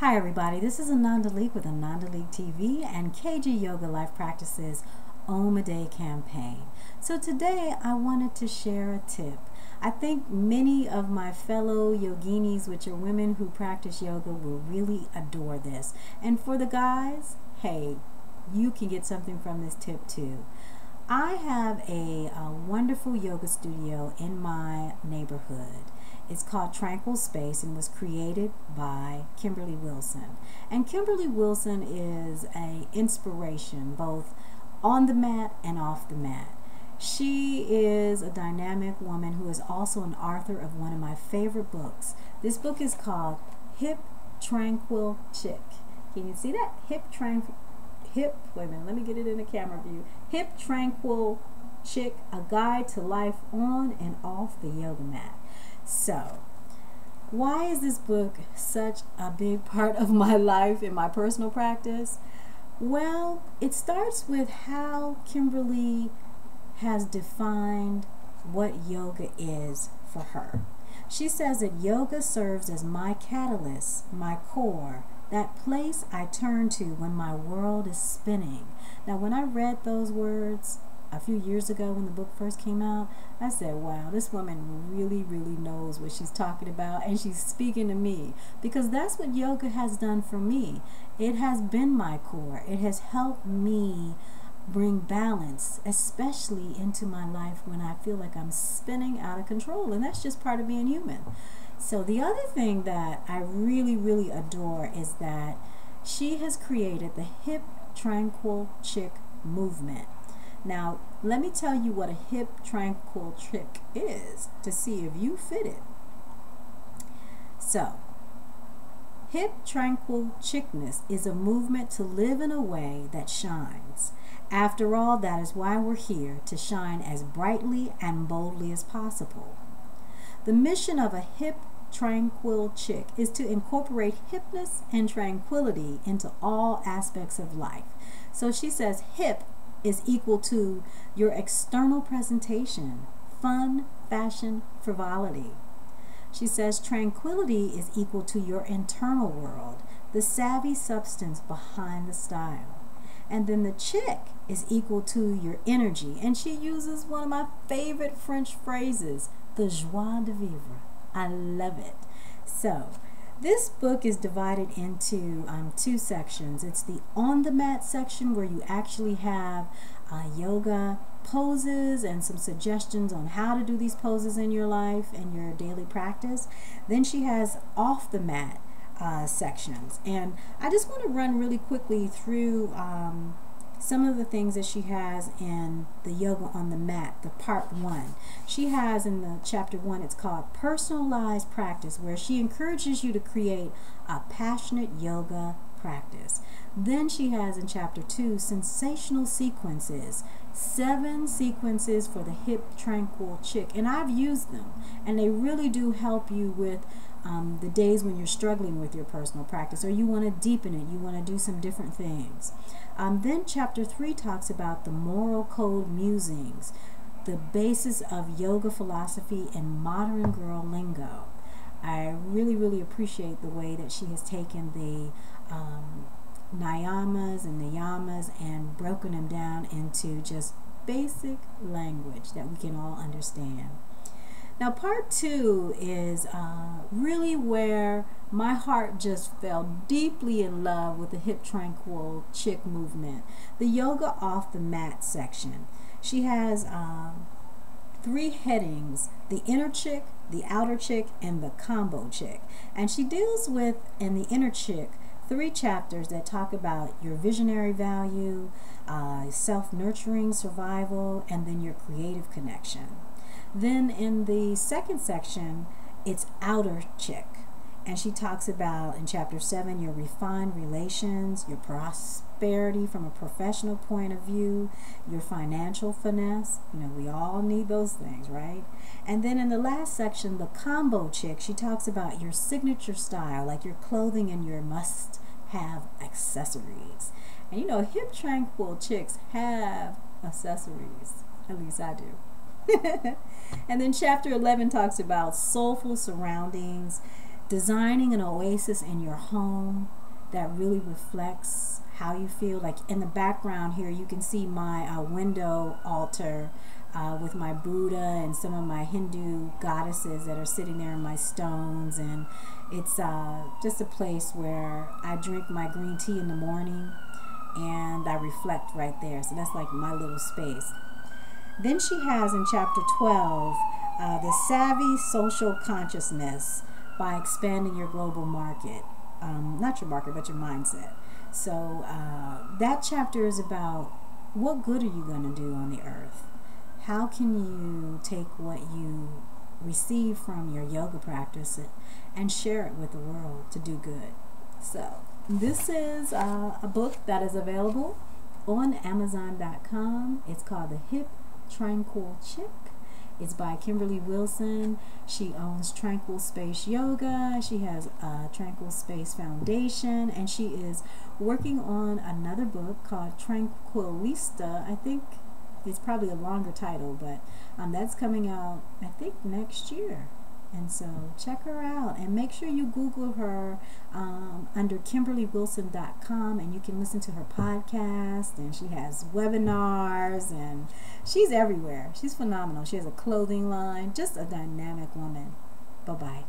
Hi everybody, this is Ananda Leeke with Ananda Leeke TV and KG Yoga Life Practices Om a Day campaign. So today I wanted to share a tip. I think many of my fellow yoginis, which are women who practice yoga, will really adore this. And for the guys, hey, you can get something from this tip too. I have a wonderful yoga studio in my neighborhood. It's called Tranquil Space and was created by Kimberly Wilson. And Kimberly Wilson is an inspiration both on the mat and off the mat. She is a dynamic woman who is also an author of one of my favorite books. This book is called Hip Tranquil Chick. Can you see that? Wait a minute, let me get it in the camera view. Hip Tranquil Chick, a guide to life on and off the yoga mat. So, why is this book such a big part of my life in my personal practice? Well, it starts with how Kimberly has defined what yoga is for her. She says that yoga serves as my catalyst, my core, that place I turn to when my world is spinning. Now, when I read those words a few years ago when the book first came out, I said, wow, this woman really knows what she's talking about, and she's speaking to me, because that's what yoga has done for me. It has been my core. It has helped me bring balance, especially into my life when I feel like I'm spinning out of control, and that's just part of being human. So the other thing that I really adore is that she has created the Hip Tranquil Chick movement. Now, let me tell you what a hip tranquil chick is to see if you fit it. So, hip tranquil chickness is a movement to live in a way that shines. After all, that is why we're here, to shine as brightly and boldly as possible. The mission of a hip tranquil chick is to incorporate hipness and tranquility into all aspects of life. So she says hip is equal to your external presentation, fun, fashion, frivolity. She says tranquility is equal to your internal world, the savvy substance behind the style. And then the chick is equal to your energy. And she uses one of my favorite French phrases, the joie de vivre. I love it. So, this book is divided into two sections. It's the on the mat section where you actually have yoga poses and some suggestions on how to do these poses in your life and your daily practice. Then she has off the mat sections. And I just want to run really quickly through some of the things that she has in the yoga on the mat, the part 1. She has in the chapter 1, it's called personalized practice, where she encourages you to create a passionate yoga practice. Then she has in chapter 2, sensational sequences, 7 sequences for the hip tranquil chick, and I've used them, and they really do help you with the days when you're struggling with your personal practice, or you want to deepen it, you want to do some different things. Then chapter 3 talks about the moral code musings, the basis of yoga philosophy and modern girl lingo. I really appreciate the way that she has taken the niyamas and niyamas and broken them down into just basic language that we can all understand. Now, part 2 is really where my heart just fell deeply in love with the hip tranquil chick movement, the yoga off the mat section. She has 3 headings: the inner chick, the outer chick, and the combo chick. And she deals with, in the inner chick, 3 chapters that talk about your visionary value, self-nurturing survival, and then your creative connection. Then in the second section, it's outer chick. And she talks about, in chapter 7, your refined relations, your prosperity from a professional point of view, your financial finesse. You know, we all need those things, right? And then in the last section, the combo chick, she talks about your signature style, like your clothing and your must-have accessories. And you know, hip tranquil chicks have accessories. At least I do. And then chapter 11 talks about soulful surroundings, designing an oasis in your home that really reflects how you feel. Like in the background here, you can see my window altar with my Buddha and some of my Hindu goddesses that are sitting there in my stones. And it's just a place where I drink my green tea in the morning and I reflect right there. So that's like my little space. Then she has in chapter 12, the savvy social consciousness by expanding your global market. Not your market, but your mindset. So that chapter is about what good are you going to do on the earth? How can you take what you receive from your yoga practice and share it with the world to do good? So this is a book that is available on Amazon.com. It's called The Hip Tranquil Chick. It's by Kimberly Wilson. She owns Tranquil Space Yoga. She has a Tranquil Space Foundation, and she is working on another book called Tranquilista. I think it's probably a longer title, but that's coming out, I think, next year. And so check her out and make sure you Google her under KimberlyWilson.com, and you can listen to her podcast, and she has webinars, and she's everywhere. She's phenomenal. She has a clothing line, just a dynamic woman. Bye-bye.